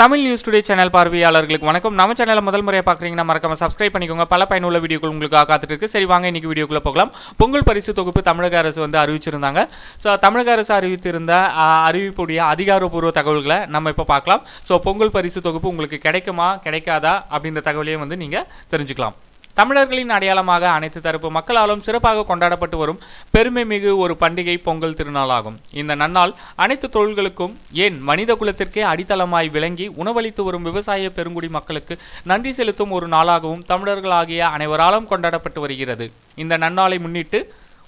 Tamil news today channel பார்வையாளர்களுக்கு வணக்கம். நம்ம சேனலை முதல் முறையாக பார்க்குறீங்கன்னா மறக்காம சப்ஸ்கிரைப் பண்ணிக்கோங்க. பல பயனுள்ள வீடியோக்கள் உங்களுக்காக காத்துட்டு இருக்கு. சரி, வாங்க இன்னைக்கு வீடியோக்குள்ள போகலாம். பொங்கல் பரிசு தொகுப்பு தமிழக அரசு அறிவிச்சிருந்தாங்க. ஸோ தமிழக அரசு அறிவித்திருந்த அறிவிப்புடைய அதிகாரப்பூர்வ தகவல்களை நம்ம இப்போ பார்க்கலாம். ஸோ பொங்கல் பரிசு தொகுப்பு உங்களுக்கு கிடைக்குமா கிடைக்காதா அப்படின்ற தகவலையும் நீங்கள் தெரிஞ்சுக்கலாம். தமிழர்களின் அடையாளமாக அனைத்து தரப்பு மக்களாலும் சிறப்பாக கொண்டாடப்பட்டு வரும் பெருமை மிகு ஒரு பண்டிகை பொங்கல் திருநாளாகும். இந்த நன்னாள் அனைத்து தொழில்களுக்கும் ஏன் மனித குலத்திற்கே அடித்தளமாய் விளங்கி உணவளித்து வரும் விவசாய பெருங்குடி மக்களுக்கு நன்றி செலுத்தும் ஒரு நாளாகவும் தமிழர்களாகிய அனைவராலும் கொண்டாடப்பட்டு வருகிறது. இந்த நன்னாளை முன்னிட்டு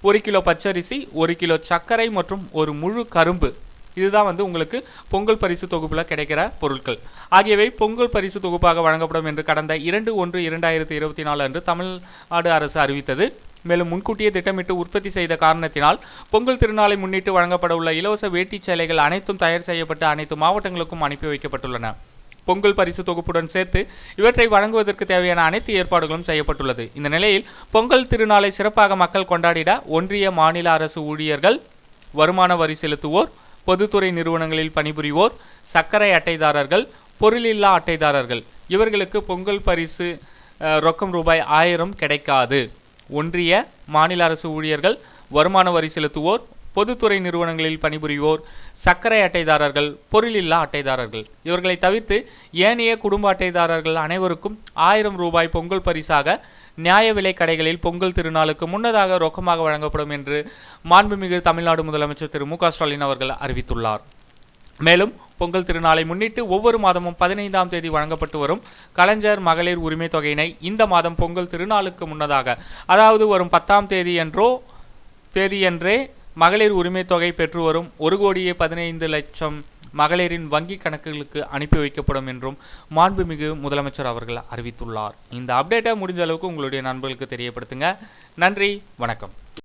1 கிலோ பச்சரிசி, 1 கிலோ சர்க்கரை மற்றும் ஒரு முழு கரும்பு, இதுதான் உங்களுக்கு பொங்கல் பரிசு தொகுப்புல கிடைக்கிற பொருட்கள் ஆகியவை பொங்கல் பரிசு தொகுப்பாக வழங்கப்படும் என்று கடந்த 2/1/2024 அன்று தமிழ்நாடு அரசு அறிவித்தது. மேலும் முன்கூட்டியே திட்டமிட்டு உற்பத்தி செய்த காரணத்தினால் பொங்கல் திருநாளை முன்னிட்டு வழங்கப்பட உள்ள இலவச வேட்டி சேலைகள் அனைத்தும் தயார் செய்யப்பட்டு அனைத்து மாவட்டங்களுக்கும் அனுப்பி வைக்கப்பட்டுள்ளன. பொங்கல் பரிசு தொகுப்புடன் சேர்த்து இவற்றை வழங்குவதற்கு தேவையான அனைத்து ஏற்பாடுகளும் செய்யப்பட்டுள்ளது. இந்த நிலையில் பொங்கல் திருநாளை சிறப்பாக மக்கள் கொண்டாடிட ஒன்றிய மாநில அரசு ஊழியர்கள், வருமான வரி செலுத்துவோர், பொதுத்துறை நிறுவனங்களில் பணிபுரிவோர், சர்க்கரை அட்டைதாரர்கள், பொருளில்லா அட்டைதாரர்கள் இவர்களுக்கு பொங்கல் பரிசு ரொக்கம் ரூபாய் 1000 கிடைக்காது. ஒன்றிய மாநில அரசு ஊழியர்கள், வருமான வரி செலுத்துவோர், பொதுத்துறை நிறுவனங்களில் பணிபுரிவோர், சர்க்கரை அட்டைதாரர்கள், பொருளில்லா அட்டைதாரர்கள் இவர்களை தவிர்த்து ஏனைய குடும்ப அட்டைதாரர்கள் அனைவருக்கும் 1000 ரூபாய் பொங்கல் பரிசாக நியாய விலை கடைகளில் பொங்கல் திருநாளுக்கு முன்னதாக ரொக்கமாக வழங்கப்படும் என்று மாண்புமிகு தமிழ்நாடு முதலமைச்சர் திரு மு க ஸ்டாலின் அவர்கள் அறிவித்துள்ளார். மேலும் பொங்கல் திருநாளை முன்னிட்டு ஒவ்வொரு மாதமும் 15ஆம் தேதி வழங்கப்பட்டு வரும் கலைஞர் மகளிர் உரிமை தொகையினை இந்த மாதம் பொங்கல் திருநாளுக்கு முன்னதாக, அதாவது வரும் 10ஆம் தேதியன்றே மகளிர் உரிமை தொகை பெற்று வரும் 1,15,00,000 மகளிரின் வங்கி கணக்குகளுக்கு அனுப்பி வைக்கப்படும் என்றும் மாண்புமிகு முதலமைச்சர் அவர்கள் அறிவித்துள்ளார். இந்த அப்டேட்டை முடிஞ்ச அளவுக்கு உங்களுடைய நண்பர்களுக்கு தெரியப்படுத்துங்க. நன்றி, வணக்கம்.